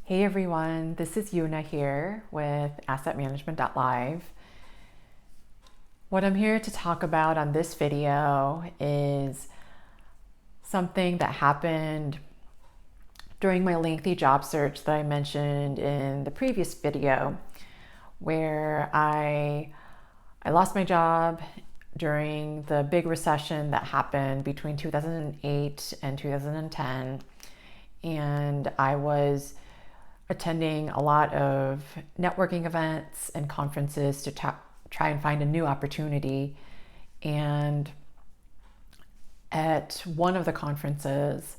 Hey everyone, this is Yuna here with AssetManagement.Live. What I'm here to talk about on this video is something that happened during my lengthy job search that I mentioned in the previous video, where I lost my job during the big recession that happened between 2008 and 2010, and I was attending a lot of networking events and conferences to try and find a new opportunity. And at one of the conferences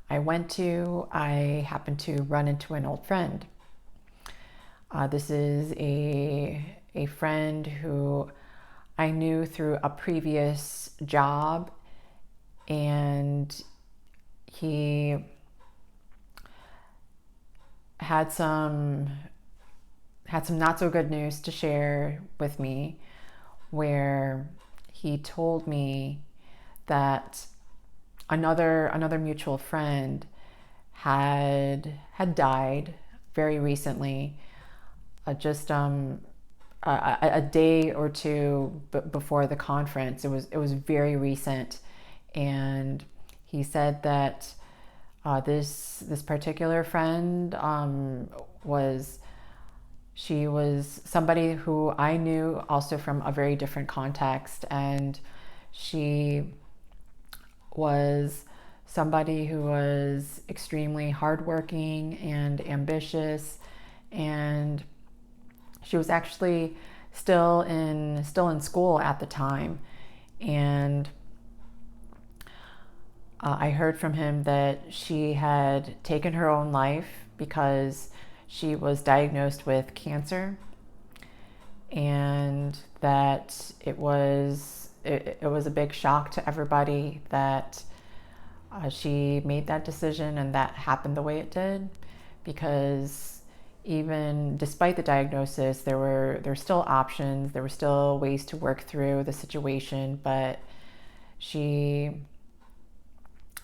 I went to, I happened to run into an old friend. This is a friend who I knew through a previous job, and he had some not so good news to share with me, where he told me that another mutual friend had died very recently, just a day or two before the conference. It was very recent, and he said that this particular friend was somebody who I knew also from a very different context, and she was somebody who was extremely hardworking and ambitious, and she was actually still in school at the time. And I heard from him that she had taken her own life because she was diagnosed with cancer, and that it was a big shock to everybody that she made that decision and that happened the way it did, because even despite the diagnosis, there were still options, there were still ways to work through the situation, but she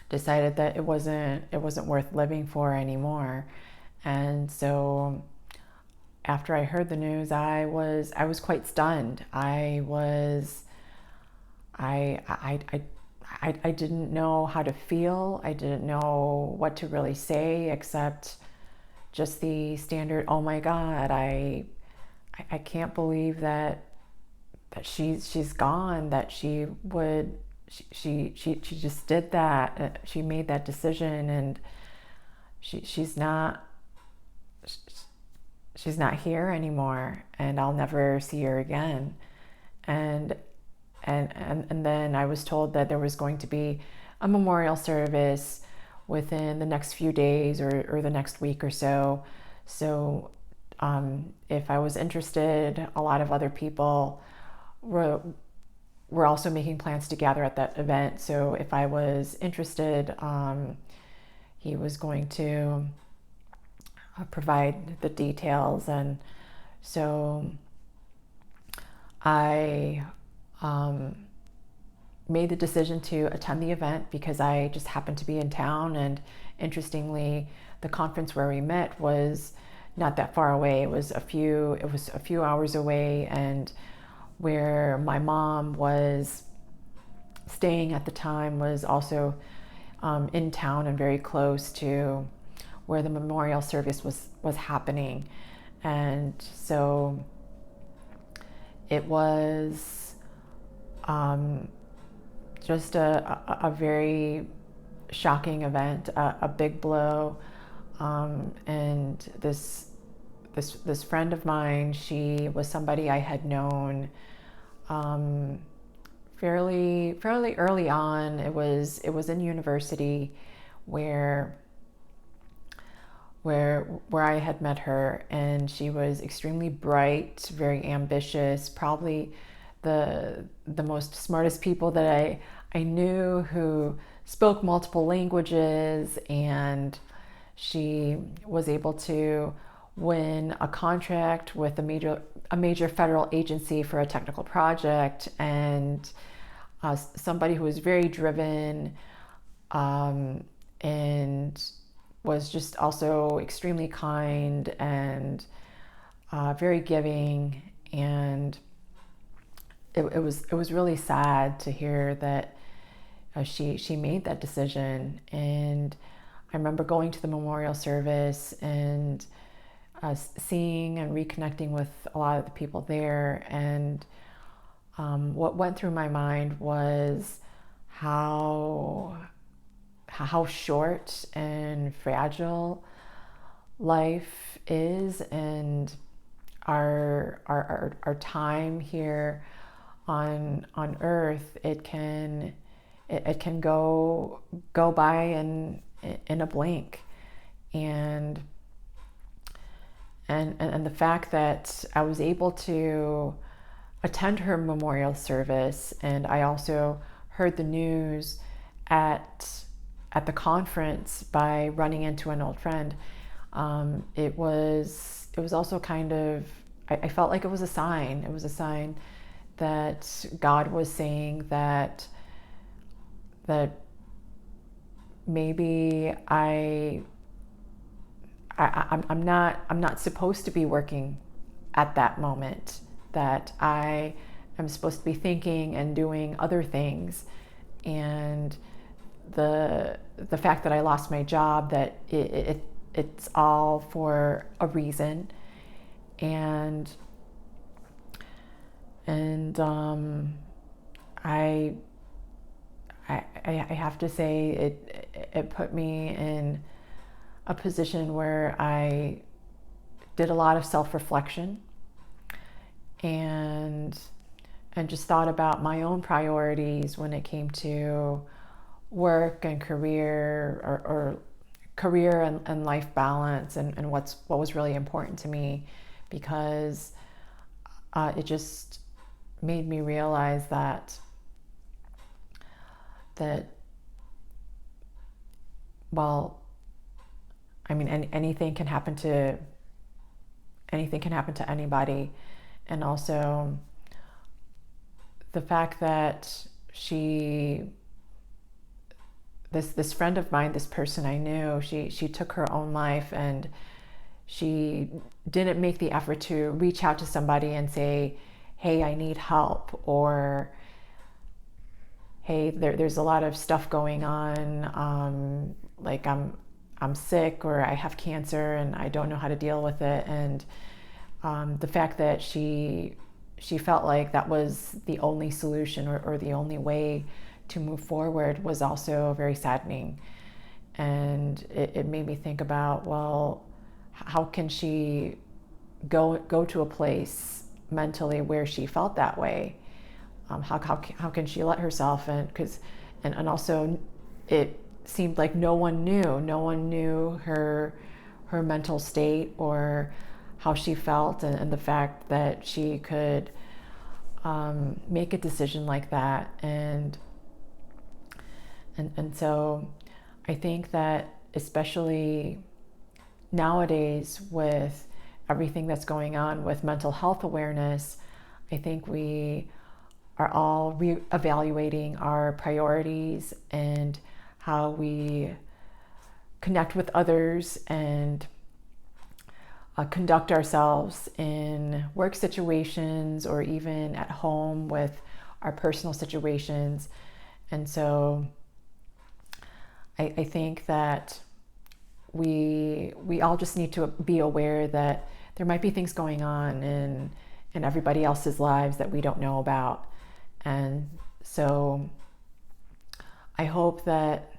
decided that it wasn't worth living for anymore. And so after I heard the news, I was quite stunned. I didn't know how to feel. I didn't know what to really say, except just the standard, oh my God, I can't believe that she's gone, that she just did that. She made that decision, and she's not here anymore, and I'll never see her again. And then I was told that there was going to be a memorial service within the next few days or the next week or so. So if I was interested, a lot of other people were also making plans to gather at that event. So if I was interested, he was going to provide the details. And so I made the decision to attend the event because I just happened to be in town. And interestingly, the conference where we met was not that far away. It was a few hours away, and where my mom was staying at the time was also in town and very close to where the memorial service was happening. And so it was just a very shocking event, a big blow. And this friend of mine, she was somebody I had known fairly early on. It was in university where I had met her, and she was extremely bright, very ambitious, probably the most smartest people that I knew, who spoke multiple languages, and she was able to win a contract with a major federal agency for a technical project, and somebody who was very driven and was just also extremely kind and very giving, and it was really sad to hear that she made that decision. And I remember going to the memorial service and seeing and reconnecting with a lot of the people there, and what went through my mind was how short and fragile life is, and our time here on earth, it can go by in a blink. And the fact that I was able to attend her memorial service, and I also heard the news at the conference by running into an old friend. It was also kind of, I felt like it was a sign. It was a sign that God was saying that maybe I'm not supposed to be working at that moment, that I am supposed to be thinking and doing other things. And the fact that I lost my job, that it's all for a reason. And I have to say it put me in a position where I did a lot of self-reflection and just thought about my own priorities when it came to work and career, or career and life balance, and what was really important to me, because it just made me realize that well, I mean, anything can happen to anybody. And also the fact that this friend of mine, this person I knew, she took her own life, and she didn't make the effort to reach out to somebody and say, hey, I need help, or hey, there's a lot of stuff going on, like I'm sick, or I have cancer and I don't know how to deal with it. And the fact that she felt like that was the only solution, or the only way to move forward, was also very saddening. And it made me think about, well, how can she go to a place mentally where she felt that way? How can she let herself? And also, it seemed like no one knew her mental state, or how she felt, and the fact that she could make a decision like that. And so I think that, especially nowadays with everything that's going on with mental health awareness, I think we are all re-evaluating our priorities and how we connect with others and conduct ourselves in work situations, or even at home with our personal situations. And so I think that we all just need to be aware that there might be things going on in everybody else's lives that we don't know about. And so I hope that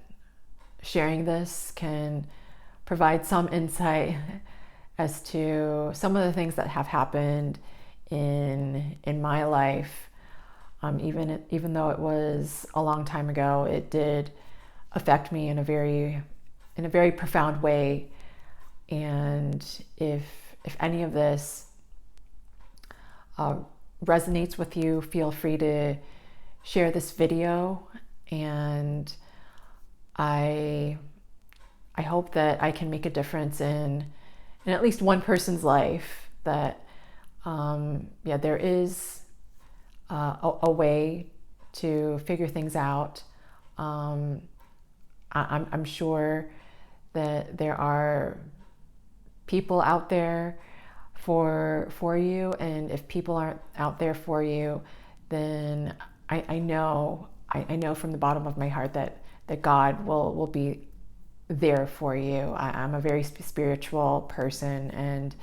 sharing this can provide some insight as to some of the things that have happened in my life. Even though it was a long time ago, it did affect me in a very profound way. And if any of this resonates with you, feel free to share this video. And I hope that I can make a difference in at least one person's life, that there is a way to figure things out. I'm sure that there are people out there for you, and if people aren't out there for you, then I know from the bottom of my heart that God will be there for you. I'm a very spiritual person, and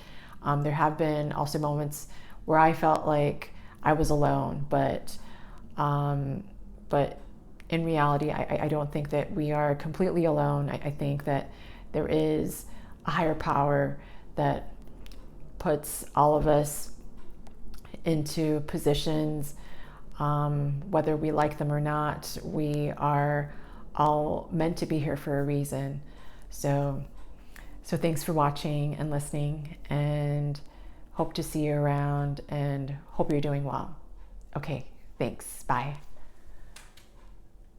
there have been also moments where I felt like I was alone, but in reality, I don't think that we are completely alone. I think that there is a higher power that puts all of us into positions, whether we like them or not. We are all meant to be here for a reason. So thanks for watching and listening, and hope to see you around, and hope you're doing well. Okay, thanks. Bye.